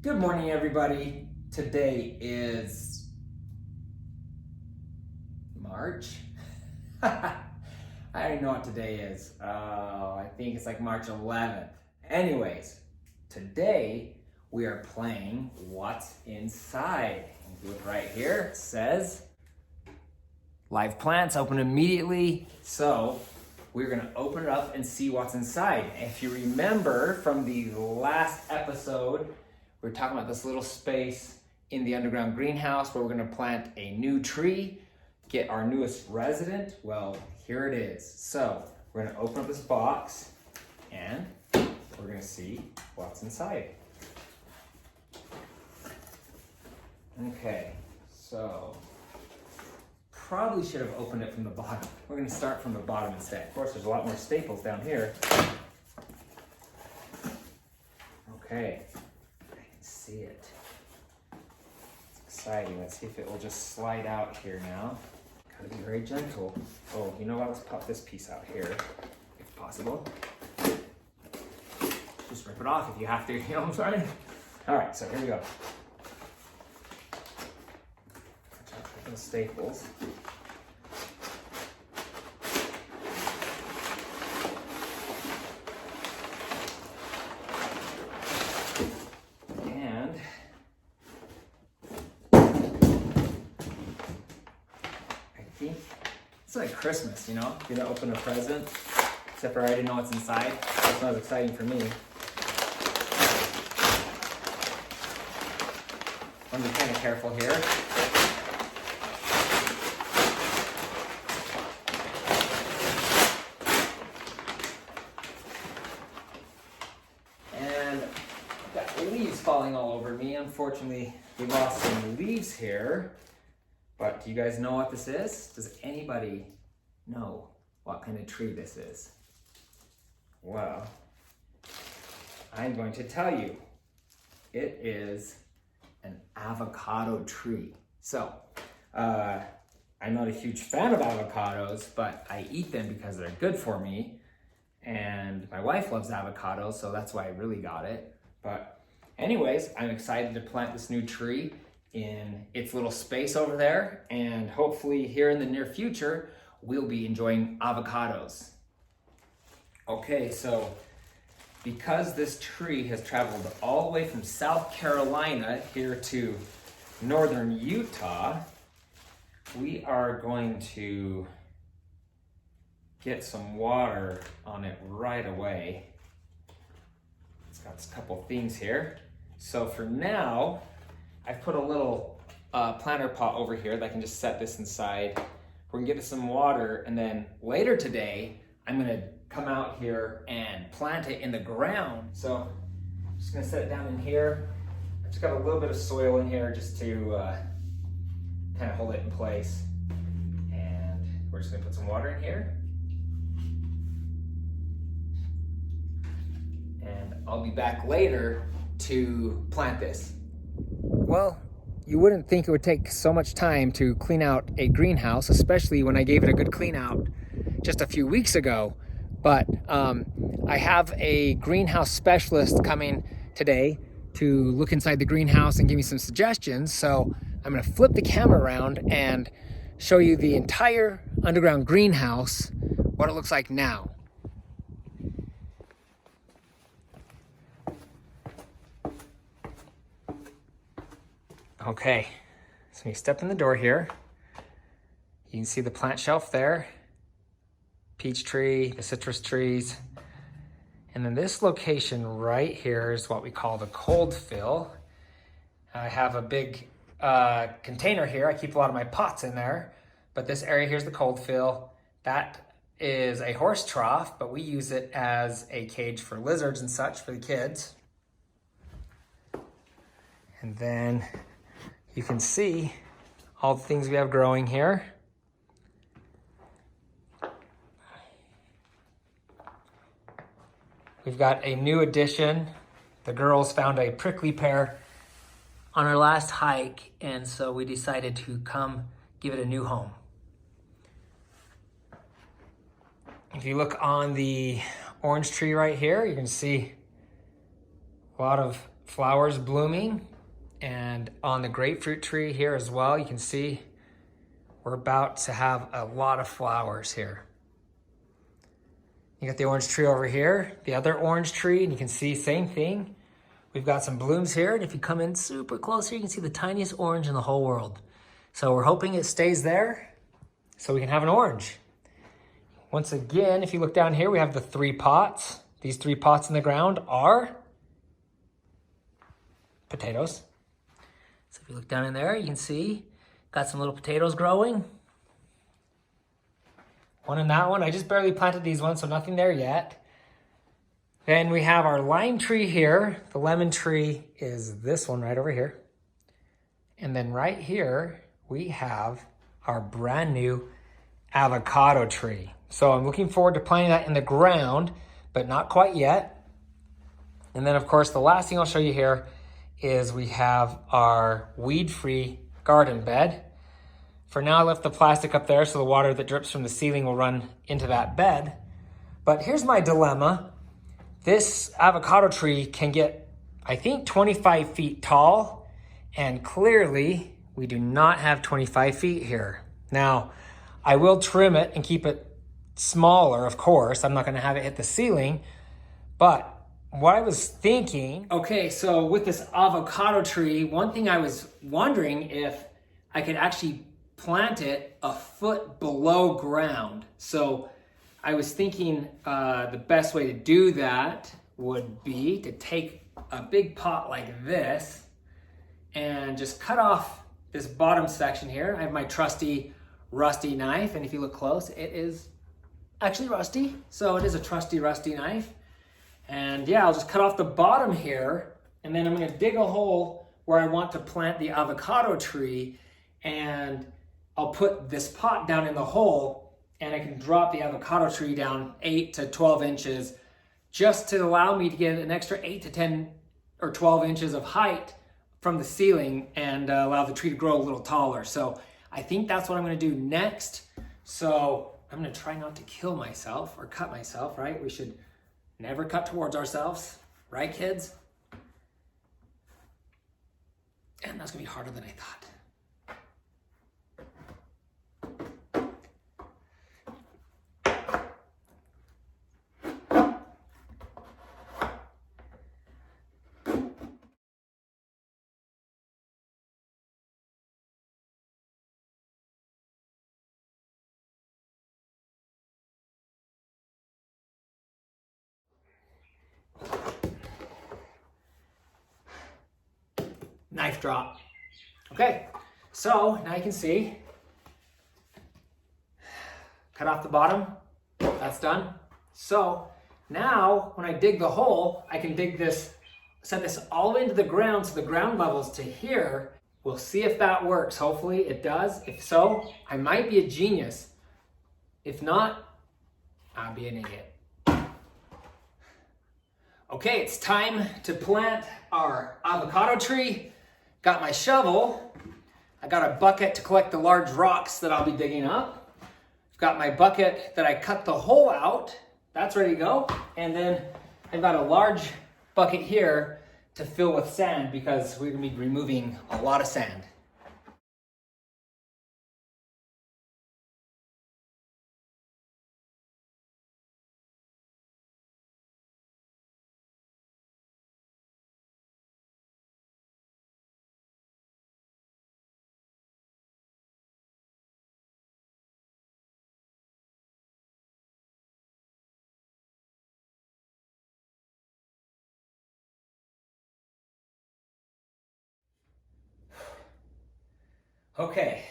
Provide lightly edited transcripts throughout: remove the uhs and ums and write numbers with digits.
Good morning, everybody. Today is March. I don't even know what today is. I think it's like March 11th. Anyways, today we are playing What's Inside. Look right here. It says live plants open immediately. So we're gonna open it up and see what's inside. If you remember from the last episode, we're talking about this little space in the underground greenhouse where we're gonna plant a new tree, get our newest resident. Well, here it is. So we're gonna open up this box and we're gonna see what's inside. Okay, so probably should have opened it from the bottom. We're gonna start from the bottom instead. Of course, there's a lot more staples down here. Okay, I can see it. It's exciting. Let's see if it will just slide out here now. Gotta be very gentle. Oh, you know what? Let's pop this piece out here, if possible. Just rip it off if you have to, you know what I'm saying? All right, so here we go. Watch out for those staples. It's like Christmas, you know? You're gonna open a present, except for I didn't know what's inside. That's not as exciting for me. I'm gonna be kind of careful here. And I've got leaves falling all over me. Unfortunately, we lost some leaves here. But do you guys know what this is? Does anybody know what kind of tree this is? Well, I'm going to tell you. It is an avocado tree. So, I'm not a huge fan of avocados, but I eat them because they're good for me. And my wife loves avocados, so that's why I really got it. But anyways, I'm excited to plant this new tree in its little space over there, and hopefully here in the near future we'll be enjoying avocados. Okay, so because this tree has traveled all the way from South Carolina here to northern Utah, we are going to get some water on it right away. It's got a couple things here. So for now, I've put a little planter pot over here that I can just set this inside. We're gonna give it some water, and then later today, I'm gonna come out here and plant it in the ground. So I'm just gonna set it down in here. I've just got a little bit of soil in here just to kind of hold it in place. And we're just gonna put some water in here. And I'll be back later to plant this. Well, you wouldn't think it would take so much time to clean out a greenhouse, especially when I gave it a good clean out just a few weeks ago. But I have a greenhouse specialist coming today to look inside the greenhouse and give me some suggestions. So I'm gonna flip the camera around and show you the entire underground greenhouse, what it looks like now. Okay, so you step in the door here. You can see the plant shelf there, peach tree, the citrus trees. And then this location right here is what we call the cold fill. I have a big container here. I keep a lot of my pots in there, but this area here's the cold fill. That is a horse trough, but we use it as a cage for lizards and such for the kids. And then you can see all the things we have growing here. We've got a new addition. The girls found a prickly pear on our last hike, and so we decided to come give it a new home. If you look on the orange tree right here, you can see a lot of flowers blooming. And on the grapefruit tree here as well, you can see we're about to have a lot of flowers here. You got the orange tree over here, the other orange tree, and you can see same thing. We've got some blooms here, and if you come in super close here, you can see the tiniest orange in the whole world. So we're hoping it stays there so we can have an orange. Once again, if you look down here, we have the 3 pots. These 3 pots in the ground are potatoes. So if you look down in there, you can see got some little potatoes growing. One in that one. I just barely planted these ones, so nothing there yet. Then we have our lime tree here. The lemon tree is this one right over here. And then right here, we have our brand new avocado tree. So I'm looking forward to planting that in the ground, but not quite yet. And then of course, the last thing I'll show you here is we have our weed-free garden bed. For now, I left the plastic up there so the water that drips from the ceiling will run into that bed. But here's my dilemma. This avocado tree can get, I think, 25 feet tall, and clearly we do not have 25 feet here. Now, I will trim it and keep it smaller, of course. I'm not gonna have it hit the ceiling, but what I was thinking, okay, so with this avocado tree, one thing I was wondering if I could actually plant it a foot below ground. So I was thinking the best way to do that would be to take a big pot like this and just cut off this bottom section here. I have my trusty rusty knife, and if you look close, it is actually rusty. So it is a trusty rusty knife. And yeah, I'll just cut off the bottom here, and then I'm gonna dig a hole where I want to plant the avocado tree, and I'll put this pot down in the hole, and I can drop the avocado tree down 8 to 12 inches just to allow me to get an extra 8 to 10 or 12 inches of height from the ceiling and allow the tree to grow a little taller. So I think that's what I'm gonna do next. So I'm gonna try not to kill myself or cut myself, right? We should never cut towards ourselves, right, kids? And that's gonna be harder than I thought. Knife drop. Okay, so now you can see, cut off the bottom, that's done. So now when I dig the hole, I can dig this, set this all the way into the ground so the ground level's to here. We'll see if that works. Hopefully it does. If so, I might be a genius. If not, I'll be an idiot. Okay, it's time to plant our avocado tree. Got my shovel. I got a bucket to collect the large rocks that I'll be digging up. I've got my bucket that I cut the hole out. That's ready to go. And then I've got a large bucket here to fill with sand because we're gonna be removing a lot of sand. Okay,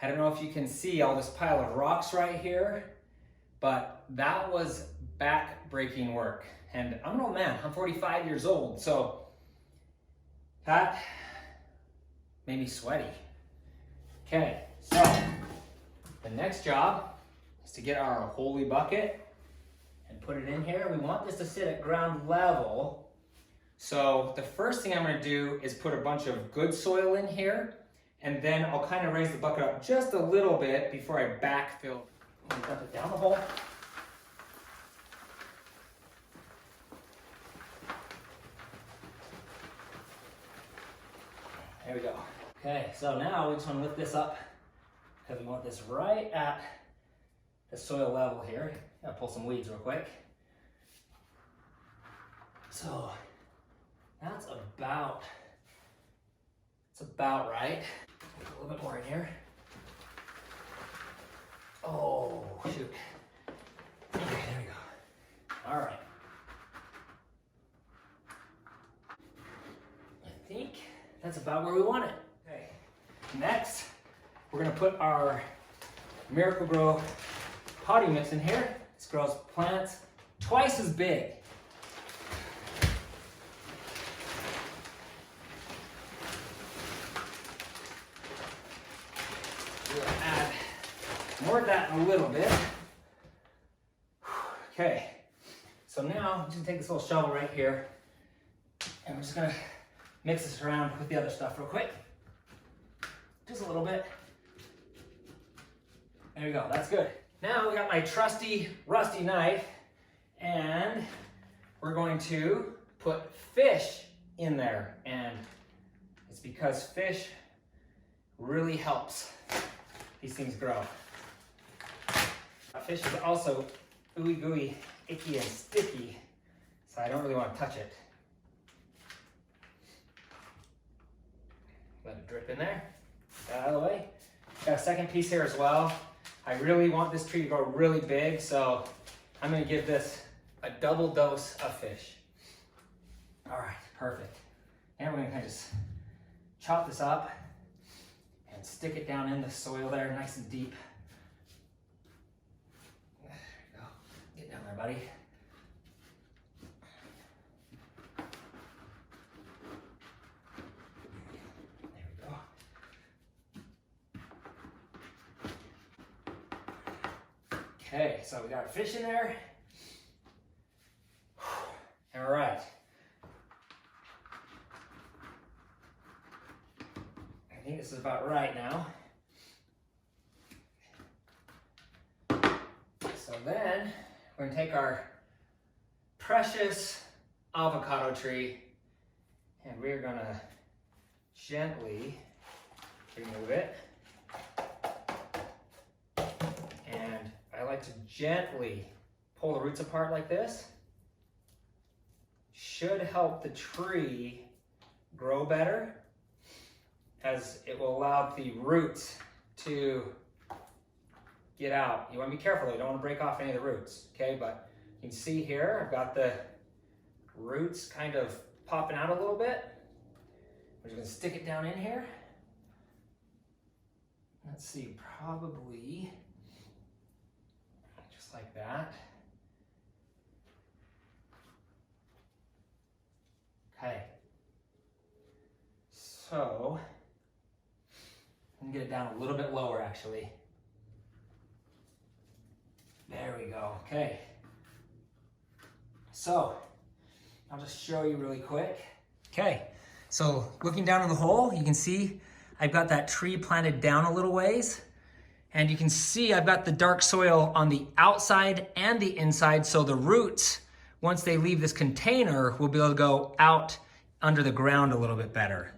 I don't know if you can see all this pile of rocks right here, but that was back-breaking work. And I'm an old man, I'm 45 years old, so that made me sweaty. Okay, so the next job is to get our holy bucket and put it in here. We want this to sit at ground level. So the first thing I'm gonna do is put a bunch of good soil in here, and then I'll kind of raise the bucket up just a little bit before I backfill. I'm gonna dump it down the hole. we go. Okay, so now we just want to lift this up because we want this right at the soil level here. Gotta pull some weeds real quick. So that's about right. Put a little bit more in here. Oh, shoot. Okay, there we go. All right. I think that's about where we want it. Okay. Next, we're gonna put our Miracle-Gro potting mix in here. This grows plants twice as big. We'll add more of that in a little bit. Okay, so now I'm just gonna take this little shovel right here and we're just gonna mix this around with the other stuff real quick. Just a little bit. There we go, that's good. Now we got my trusty, rusty knife and we're going to put fish in there. And it's because fish really helps these things grow. Fish is also ooey gooey, icky and sticky, so I don't really want to touch it. Let it drip in there. Get out of the way. Got a second piece here as well. I really want this tree to grow really big, so I'm going to give this a double dose of fish. All right, perfect. And we're going to kind of just chop this up and stick it down in the soil there, nice and deep. There you go. Get down there, buddy. Okay, so we got our fish in there. All right. I think this is about right now. So then we're gonna take our precious avocado tree and we're gonna gently remove it. I like to gently pull the roots apart like this. Should help the tree grow better as it will allow the roots to get out. You want to be careful, you don't want to break off any of the roots, okay? But you can see here, I've got the roots kind of popping out a little bit. We're just going to stick it down in here. Let's see, probably like that. Okay. So, I'm gonna get it down a little bit lower actually. There we go, okay. So, I'll just show you really quick. Okay, so looking down in the hole, you can see I've got that tree planted down a little ways. And you can see I've got the dark soil on the outside and the inside, so the roots, once they leave this container, will be able to go out under the ground a little bit better.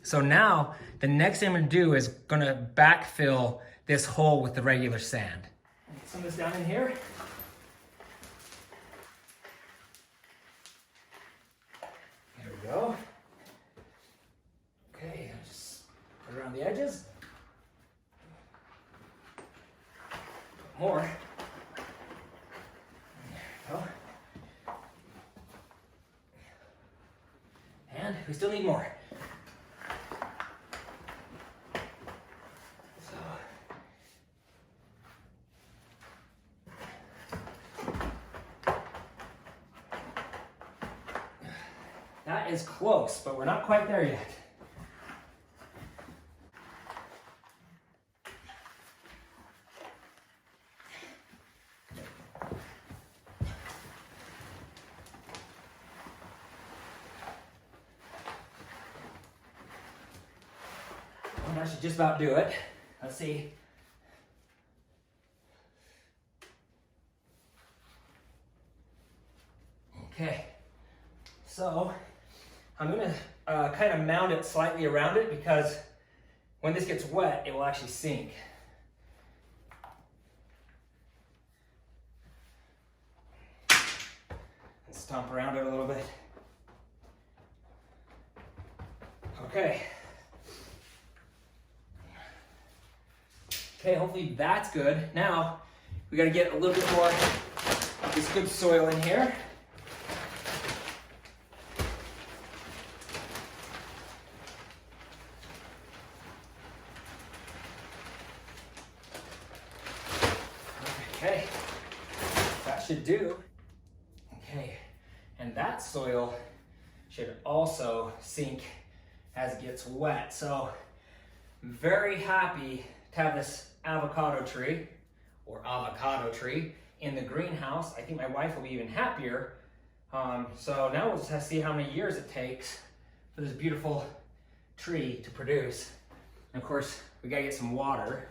So now, the next thing I'm gonna do is gonna backfill this hole with the regular sand. Get some of this down in here. There we go. Okay, just put it around the edges. More. There we go. And we still need more. So. That is close, but we're not quite there yet. I should just about do it. Let's see. Okay, so I'm gonna kind of mount it slightly around it because when this gets wet, it will actually sink. Stomp around it a little bit. Okay. Okay, hopefully that's good. Now, we gotta get a little bit more of this good soil in here. Okay, that should do. Okay, and that soil should also sink as it gets wet. So, I'm very happy to have this avocado tree in the greenhouse. I think my wife will be even happier. So now we'll just have to see how many years it takes for this beautiful tree to produce. And of course, we gotta get some water.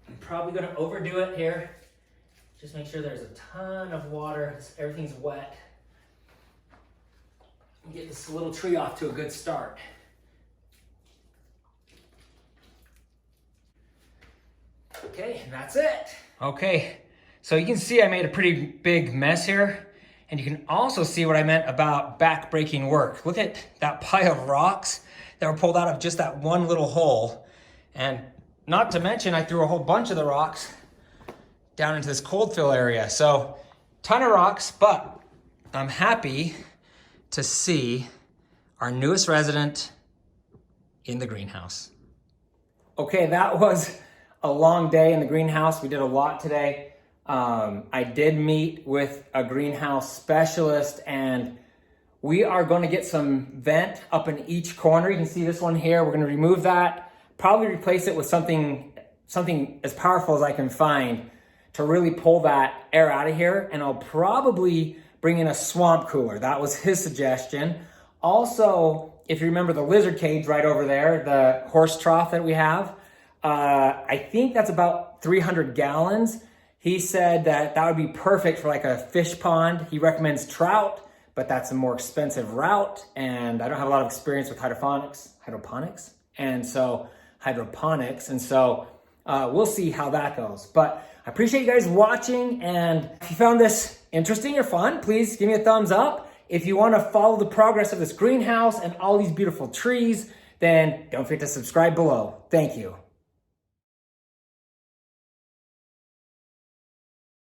I'm probably gonna overdo it here. Just make sure there's a ton of water, everything's wet. Get this little tree off to a good start. Okay, and that's it. Okay, so you can see I made a pretty big mess here, and you can also see what I meant about back-breaking work. Look at that pile of rocks that were pulled out of just that one little hole. And not to mention, I threw a whole bunch of the rocks down into this cold fill area. So, ton of rocks, but I'm happy to see our newest resident in the greenhouse. Okay, that was a long day in the greenhouse. We did a lot today. I did meet with a greenhouse specialist, and we are going to get some vent up in each corner. You can see this one here. We're going to remove that, probably replace it with something as powerful as I can find to really pull that air out of here. And I'll probably bring in a swamp cooler. That was his suggestion. Also, if you remember the lizard cage right over there, the horse trough that we have, I think that's about 300 gallons. He said that would be perfect for like a fish pond. He recommends trout, but that's a more expensive route. And I don't have a lot of experience with hydroponics. And so we'll see how that goes. But I appreciate you guys watching. And if you found this interesting or fun, please give me a thumbs up. If you want to follow the progress of this greenhouse and all these beautiful trees, then don't forget to subscribe below. Thank you.